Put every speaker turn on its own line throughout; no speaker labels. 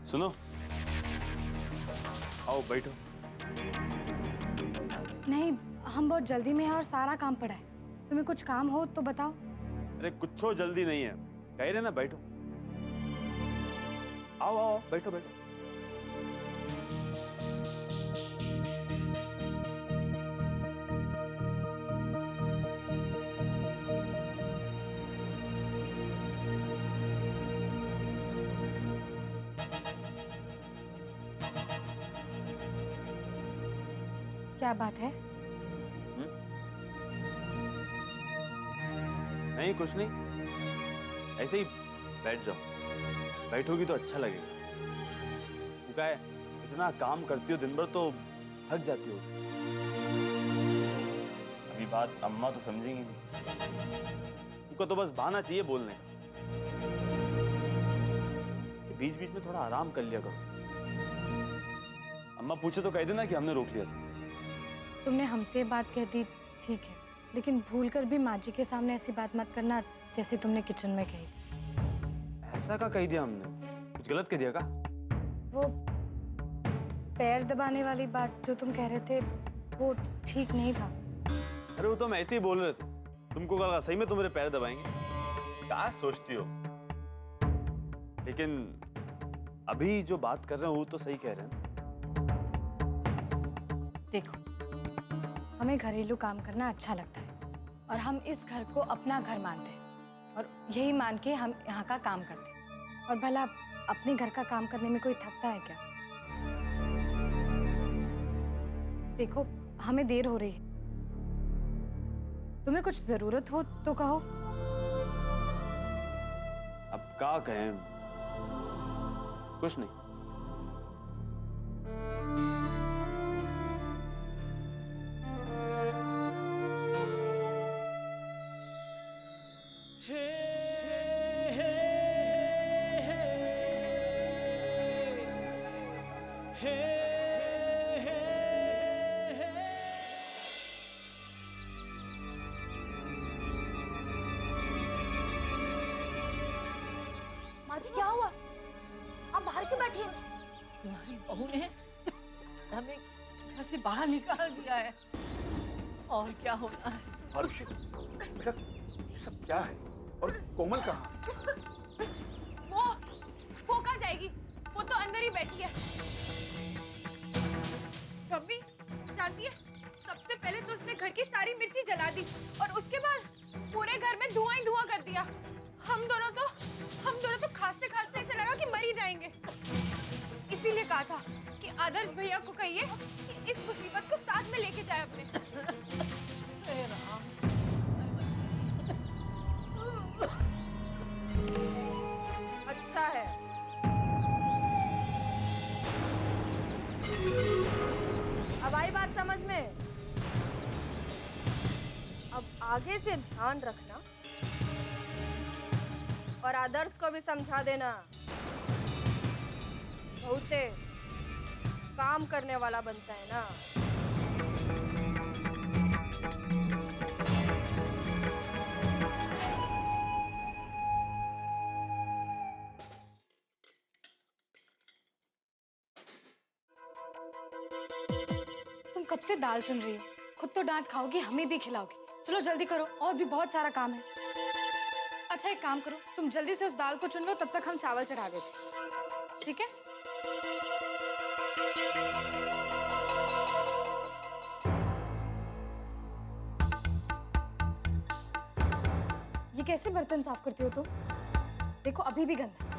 सुनो, आओ बैठो।
नहीं, हम बहुत जल्दी में हैं और सारा काम पड़ा है। तुम्हें कुछ काम हो तो बताओ।
अरे कुछ जल्दी नहीं है, कह रहे ना बैठो। आओ आओ बैठो बैठो।
क्या बात है?
नहीं कुछ नहीं, ऐसे ही बैठ जाओ। बैठोगी तो अच्छा लगेगा। वो क्या है, इतना काम करती हो दिन भर तो थक जाती हो। अभी बात अम्मा तो समझेंगी नहीं। उनका तो बस बहाना चाहिए बोलने का। बीच बीच में थोड़ा आराम कर लिया करो। अम्मा पूछे तो कह देना कि हमने रोक लिया था।
तुमने हमसे बात कह दी ठीक है, लेकिन भूलकर भी माँ जी के सामने ऐसी बात मत करना जैसे तुमने किचन में कही थी।
ऐसा का कह दिया हमने? कुछ गलत कह दिया का?
वो पैर दबाने वाली बात जो तुम कह रहे थे वो ठीक नहीं था।
अरे वो तो हम ऐसे ही बोल रहे थे। तुमको लगा सही में तुम्हारे पैर दबाएंगे? क्या सोचती हो? लेकिन अभी जो बात कर रहे हो वो तो सही कह रहे हैं।
देखो, हमें घरेलू काम करना अच्छा लगता है और हम इस घर को अपना घर मानते हैं और यही मान के हम यहाँ का काम करते हैं। और भला अपने घर का काम करने में कोई थकता है क्या? देखो, हमें देर हो रही है। तुम्हें कुछ जरूरत हो तो कहो।
अब क्या कहें? कुछ नहीं।
माँ जी क्या हुआ? आप बाहर क्यों बैठी हैं?
तुम्हारी बहू ने हमें घर से बाहर निकाल दिया है। और क्या होना है?
आरुषि, बेटा ये सब क्या है? और कोमल कहाँ?
वो कहाँ जाएगी? वो तो अंदर ही बैठी है। मम्मी जानती है, सबसे पहले तो उसने घर की सारी मिर्ची जला दी और उसके बाद पूरे घर में धुआं ही धुआं कर दिया। हम दोनों तो खांसते खांसते ऐसे लगा कि मर ही जाएंगे। इसीलिए कहा था कि आदर्श भैया को कहिए कि इस मुसीबत को साथ में लेके जाए अपने।
हे राम।
अच्छा है, अब आई बात समझ में। अब आगे से ध्यान रखना और आदर्श को भी समझा देना। बहुते काम करने वाला बनता है ना।
तुम कब से दाल चुन रही हो? खुद तो डांट खाओगी, हमें भी खिलाओगी। चलो जल्दी करो, और भी बहुत सारा काम है। अच्छा एक काम करो, तुम जल्दी से उस दाल को चुन लो, तब तक हम चावल चढ़ा देते। ठीक है? ये कैसे बर्तन साफ करती हो तुम? देखो अभी भी गंदा है।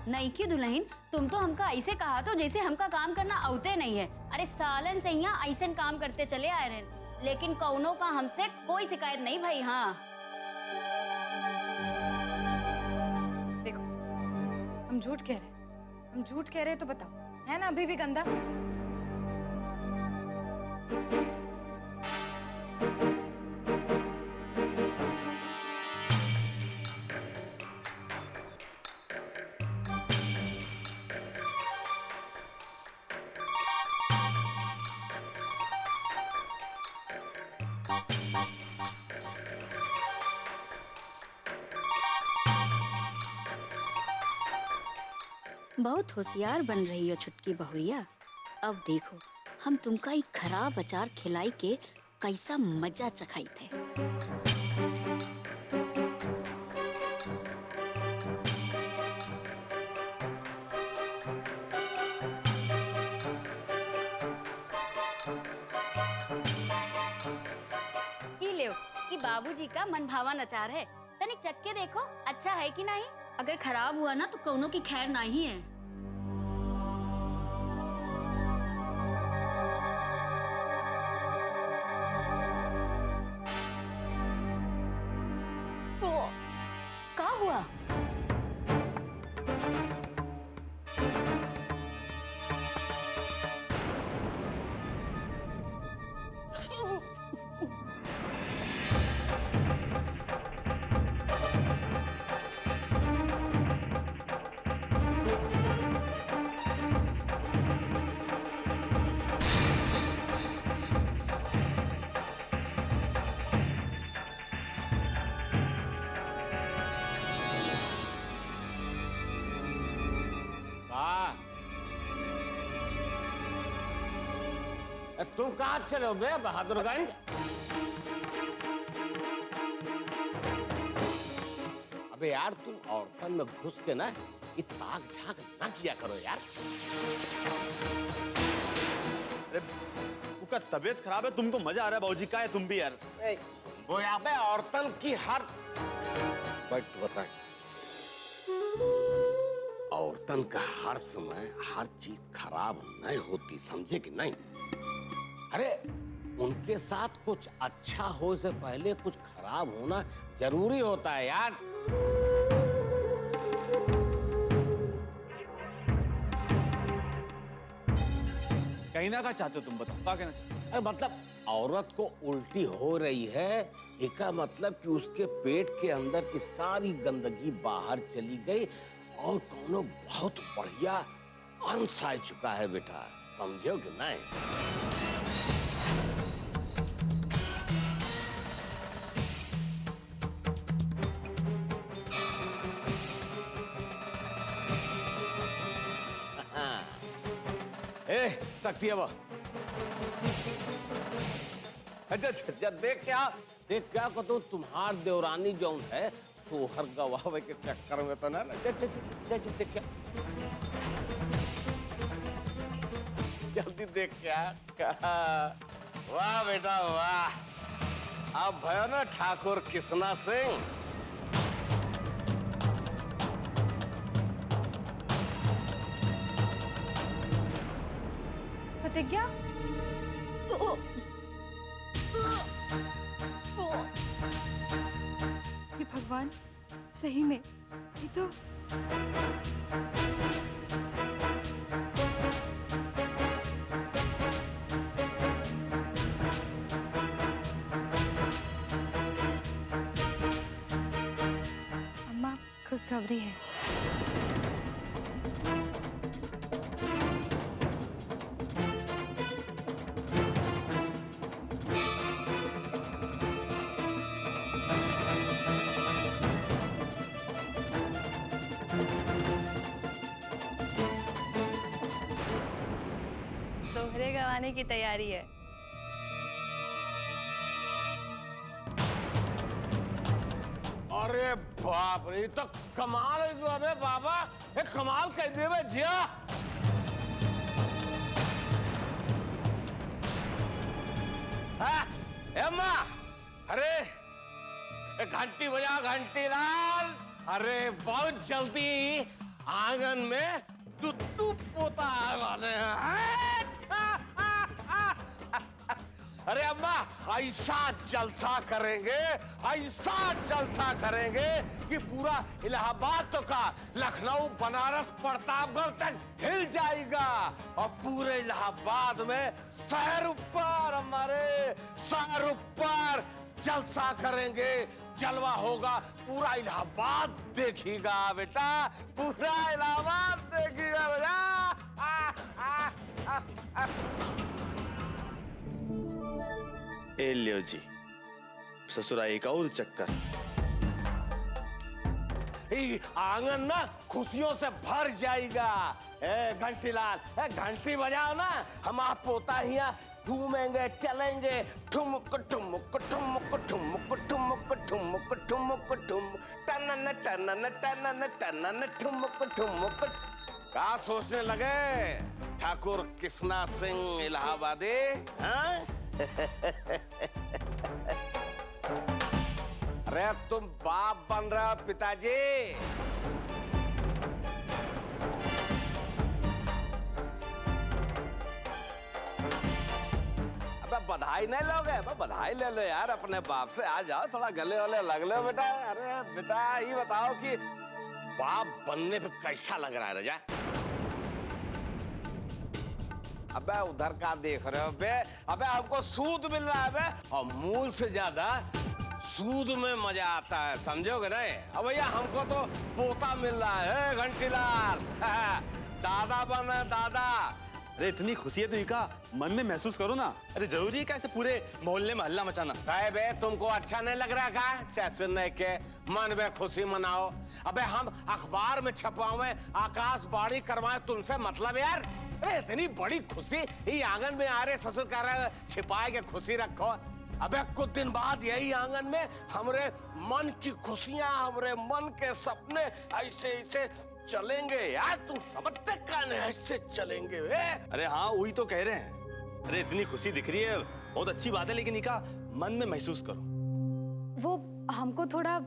नहीं की दुल्हन, तुम तो हमका ऐसे कहा तो जैसे हमका काम करना आवते नहीं है। अरे सालन से यहाँ ऐसे काम करते चले आए रहे, लेकिन कौनों का हमसे कोई शिकायत नहीं भाई। हाँ
देखो, हम झूठ कह रहे हैं। हम झूठ कह रहे हैं तो बताओ, है ना अभी भी गंदा?
बहुत होशियार बन रही हो छुटकी बहुरिया। अब देखो हम तुमका एक खराब अचार खिलाई के कैसा मजा चखाई थे। ई ले, ई बाबूजी का मनभावन अचार है, तनिक चख के देखो अच्छा है कि नहीं। अगर खराब हुआ ना तो कौनों की खैर नहीं है।
क्या हुआ?
तुम कहाँ चलो बे बहादुरगंज? अबे यार तुम औरतन में घुस के ना ये ताक झाक ना किया करो यार।
अरे उसका तबीयत खराब है, तुमको मजा आ रहा है बाबूजी, का है तुम भी यार।
वो यहाँ पे औरतन की हर बात बता, औरतन का हर समय हर चीज खराब नहीं होती, समझे कि नहीं? अरे उनके साथ कुछ अच्छा हो से पहले कुछ खराब होना जरूरी होता है यार।
कहना क्या चाहते हो तुम, बताओ क्या कहना चाहते हो?
अरे मतलब औरत को उल्टी हो रही है, इसका मतलब कि उसके पेट के अंदर की सारी गंदगी बाहर चली गई और कोनो बहुत बढ़िया अंश आ चुका है बेटा, समझो कि नहीं? ए शक्ति अब अच्छा देख क्या को तो तुम्हार देवरानी जो है सोहर गवावे के चक्कर में तो ना देख क्या जल्दी देख क्या। वाह बेटा वाह, अब भयो ना ठाकुर कृष्णा सिंह।
प्रतिज्ञा, ये भगवान सही में ये तो अम्मा खुशखबरी है।
सोहरे गवाने की तैयारी है।
अरे बाप रे, तो कमाल है अबे बाबा, ये कमाल कह दे बे जिया। हाँ, अम्मा, अरे घंटी बजा घंटी लाल। अरे बहुत जल्दी आंगन में दुद्धू पोता आने वाले हैं। अरे अम्मा ऐसा जलसा करेंगे, ऐसा जलसा करेंगे कि पूरा इलाहाबाद तो का लखनऊ बनारस प्रतापगढ़ तक हिल जाएगा और पूरे इलाहाबाद में सैर ऊपर, हमारे सैर ऊपर जलसा करेंगे, जलवा होगा, पूरा इलाहाबाद देखिएगा बेटा, पूरा इलाहाबाद देखिएगा बेटा।
ए लियो जी ससुरा एक और चक्कर।
ये आंगन ना खुशियों से भर जाएगा। ए घंटीलाल, ए घंटी बजाओ ना, हम आप पोता ही घूमेंगे चलेंगे, ठुमक ठुमक ठुमक ठुमक ठुमक ठुमक ठुमक ठुम, टनन टनन टनन टनन ठुमक ठुमक। क्या सोचने लगे ठाकुर कृष्णा सिंह इलाहाबादी? हाँ? अरे तुम बाप बन रहे हो पिताजी। अबे बधाई नहीं लोगे? बधाई ले लो यार अपने बाप से। आ जाओ, थोड़ा गले वाले लग लो बेटा। अरे बेटा ये बताओ कि बाप बनने पे कैसा लग रहा है रजा? अबे उधर का देख रहे हो बे? अबे हमको सूद मिल रहा है बे, और मूल से ज्यादा सूद में मजा आता है, समझोगे नहीं? अब भैया हमको तो पोता मिल रहा है घंटीलाल। दादा बना दादा।
अरे इतनी खुशी है तो इका मन में महसूस करो ना। अरे जरूरी है कैसे पूरे मोहल्ले में हल्ला मचाना?
कहे बे तुमको अच्छा नहीं लग रहा का? सुनने के मन में खुशी मनाओ। अबे हम अखबार में छपवाए, आकाशवाणी करवाए, तुमसे मतलब यार? अरे इतनी बड़ी खुशी ये आंगन में आ रहे ससुर कह रहे छिपाए के खुशी रखो। अबे कुछ दिन बाद यही आंगन में हमरे मन की खुशियां, हमरे मन के सपने ऐसे ऐसे चलेंगे यार। तुम समझते कौन है ऐसे चलेंगे वे?
अरे हाँ वही तो कह रहे हैं। अरे इतनी खुशी दिख रही है, बहुत अच्छी बात है, लेकिन इका मन में महसूस करो।
वो हमको थोड़ा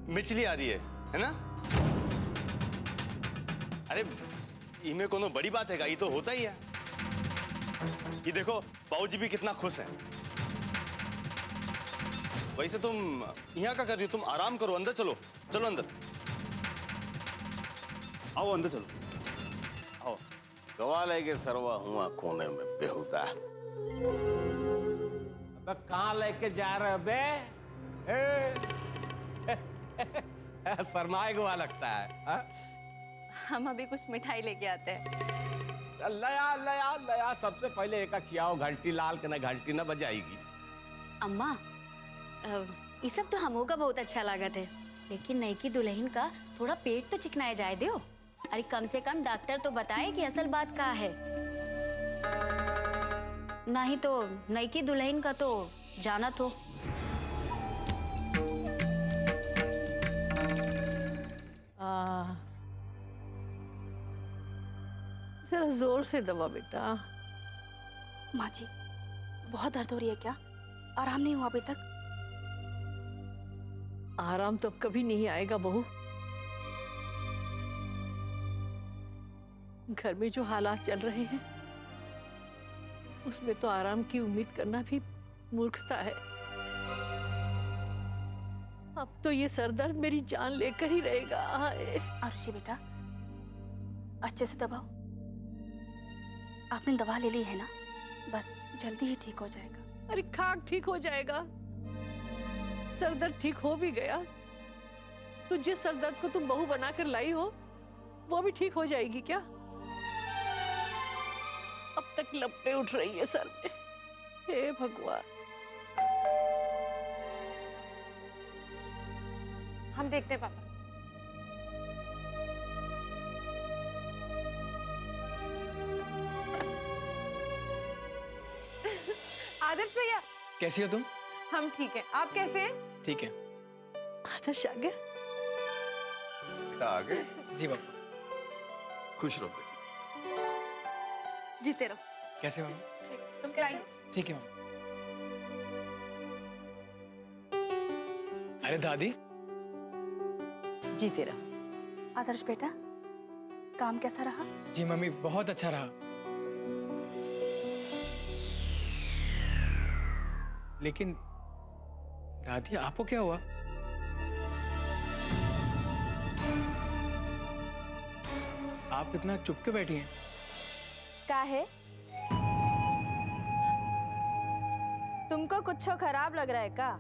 मिचली आ रही है ना? अरे इनमें कोनो बड़ी बात है, ये तो होता ही है। ये देखो बाबूजी भी कितना खुश है। वैसे तुम यहाँ क्या कर रही हो? तुम आराम करो, अंदर चलो, चलो अंदर आओ, अंदर चलो आओ।
गवा लेके सरवा हुआ कोने में बेहुदा। अबे कहाँ लेके जा रहे हो बे? सरमाए गवा लगता है हा?
हम अभी कुछ मिठाई लेके आते हैं।
लया लया लया, सबसे पहले एक खियाओ घंटीलाल के, ना घंटी ना बजाएगी।
अम्मा ये सब तो हमों का बहुत अच्छा लागत है, लेकिन नई की दुल्हन का थोड़ा पेट तो चिकनाए जाए दो। अरे कम से कम डॉक्टर तो बताए कि असल बात क्या है। नहीं तो नई की दुल्हन का तो जाना तो।
जरा जोर से दबा बेटा।
माँ जी, बहुत दर्द हो रही है क्या? आराम नहीं हुआ अभी तक?
आराम तो अब कभी नहीं आएगा बहू। घर में जो हालात चल रहे हैं उसमें तो आराम की उम्मीद करना भी मूर्खता है। अब तो ये सरदर्द मेरी जान लेकर ही रहेगा।
आरुषि बेटा, अच्छे से दबाओ। आपने दवा ले ली है ना? बस जल्दी ही ठीक हो जाएगा।
अरे खाक ठीक हो जाएगा। सरदर्द ठीक हो भी गया तो जिस सरदर्द को तुम बहू बनाकर लाई हो वो भी ठीक हो जाएगी क्या? अब तक लपटें उठ रही है सर में। हे भगवान।
हम देखते हैं पापा। आदर्श भैया
कैसी हो तुम?
हम ठीक हैं, आप कैसे हैं?
ठीक है।
आदर्श आ गया?
आ गए?
जी बाबा।
खुश रहो बेटी।
जीते रहो।
कैसे हो?
तुम कैसे हो?
ठीक है मम्मी। अरे दादी।
जीते रहो।
आदर्श बेटा, काम कैसा रहा?
जी मम्मी बहुत अच्छा रहा, लेकिन दादी आपको क्या हुआ? आप इतना चुप क्यों बैठी हैं?
का है? तुमको कुछ खराब लग रहा है का?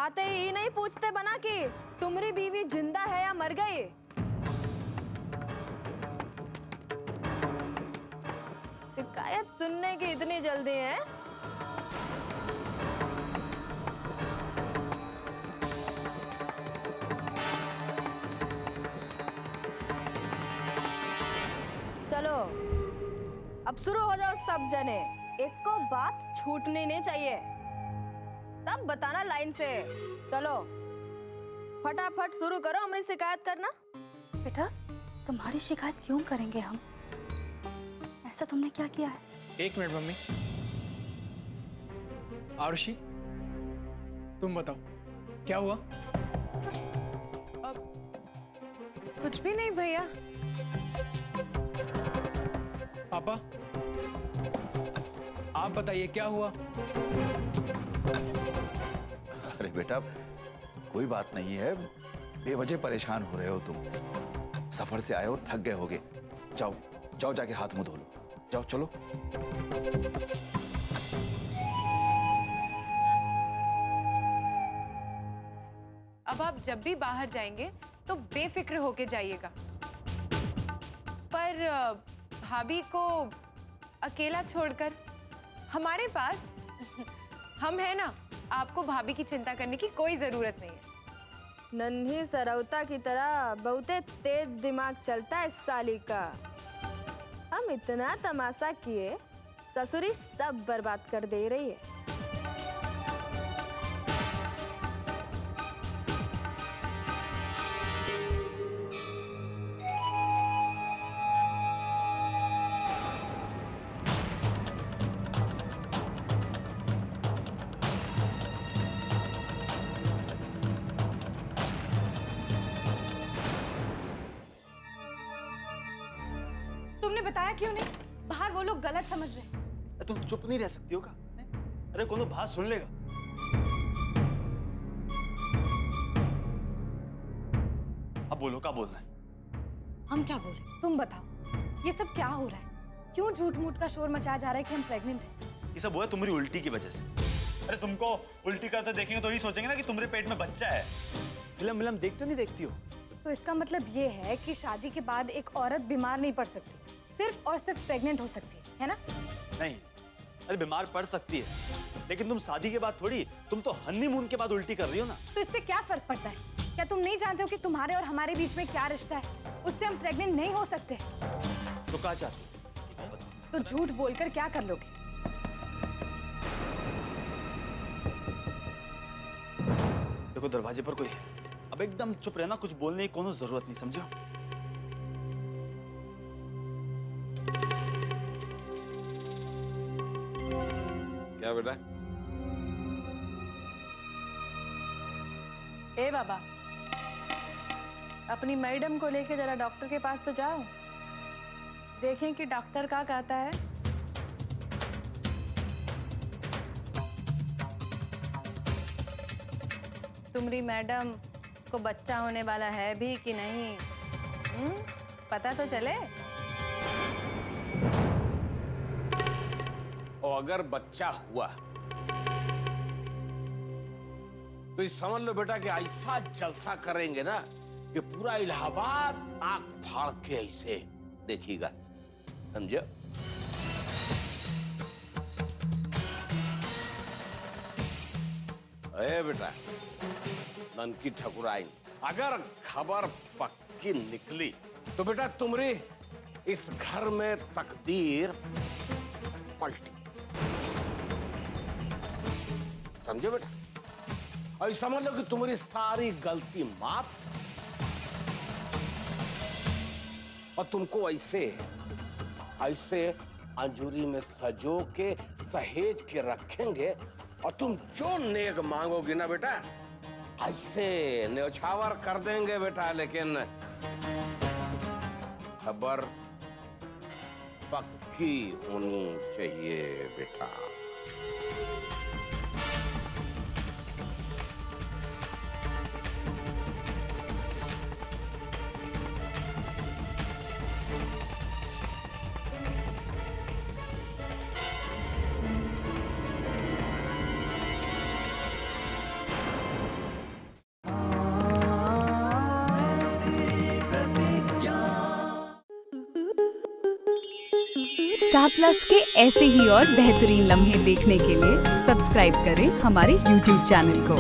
आते ही नहीं पूछते बना कि तुम्हारी बीवी जिंदा है या मर गई? शिकायत सुनने की इतनी जल्दी है? अब शुरू हो जाओ सब जने, एक को बात छूटनी नहीं चाहिए, सब बताना लाइन से। चलो फटाफट शुरू करो हमारी शिकायत करना।
बेटा तुम्हारी शिकायत क्यों करेंगे हम? ऐसा तुमने क्या किया है?
एक मिनट मम्मी। आरुषि तुम बताओ क्या हुआ?
कुछ भी नहीं भैया।
पापा आप बताइए क्या हुआ?
अरे बेटा कोई बात नहीं है, बेवजह परेशान हो रहे हो तुम। सफर से आए हो, थक गए होगे। जाओ जाओ जाके हाथ मुंह धो लो, जाओ चलो।
अब आप जब भी बाहर जाएंगे तो बेफिक्र होके जाइएगा, पर भाभी को अकेला छोड़कर हमारे पास हम है ना, आपको भाभी की चिंता करने की कोई जरूरत नहीं है।
नन्ही सरौता की तरह बहुते तेज दिमाग चलता है साली का। हम इतना तमाशा किए, ससुरी सब बर्बाद कर दे रही है।
तुमने बताया क्यों नहीं? बाहर वो लोग गलत समझ रहे हैं।
तुम चुप नहीं रह सकती हो का? अरे कौन तो बात सुन लेगा। अब बोलो क्या बोलना है?
हम क्या बोले? तुम बताओ ये सब क्या हो रहा है? क्यों झूठ मूठ का शोर मचाया जा रहा है कि हम प्रेग्नेंट हैं?
ये सब हुआ तुम्हारी उल्टी की वजह से। अरे तुमको उल्टी करते देखेंगे तो यही सोचेंगे ना कि तुम्हारे पेट में बच्चा है। फिल्म विलम देखते नहीं देखती हो?
तो इसका मतलब ये है कि शादी के बाद एक औरत बीमार नहीं पड़ सकती, सिर्फ और सिर्फ प्रेग्नेंट हो सकती है ना?
नहीं, अरे बीमार पड़ सकती है, लेकिन तुम शादी के बाद थोड़ी, तुम तो हनीमून के बाद उल्टी कर रही हो ना।
तो इससे क्या फर्क पड़ता है? क्या तुम नहीं जानते हो कि तुम्हारे और हमारे बीच में क्या रिश्ता है? उससे हम प्रेग्नेंट नहीं हो सकते।
तो क्या चाहती हो?
तो झूठ बोलकर क्या कर लोगे?
देखो दरवाजे पर कोई है, अब एकदम चुप रहना, कुछ बोलने की कोनो जरूरत नहीं, समझो?
क्या बेटा?
ए बाबा, अपनी मैडम को लेके जरा डॉक्टर के पास तो जाओ, देखें कि डॉक्टर क्या कहता है। तुम्हारी मैडम को बच्चा होने वाला है भी कि नहीं, पता तो चले।
और अगर बच्चा हुआ तो इस समझ लो बेटा कि ऐसा जलसा करेंगे ना कि पूरा इलाहाबाद आंख फाड़ के ऐसे देखिएगा, समझे? अरे बेटा ननकी ठकुराइन, अगर खबर पक्की निकली तो बेटा तुम्हारी इस घर में तकदीर पलटी, समझे बेटा? और समझ लो कि तुम्हारी सारी गलती माफ, और तुमको ऐसे ऐसे अंजूरी में सजो के सहेज के रखेंगे, और तुम जो नेक मांगोगी ना बेटा ऐसे न्यौछावर कर देंगे बेटा। लेकिन खबर पक्की होनी चाहिए बेटा।
स्टार प्लस के ऐसे ही और बेहतरीन लम्हे देखने के लिए सब्सक्राइब करें हमारे YouTube चैनल को।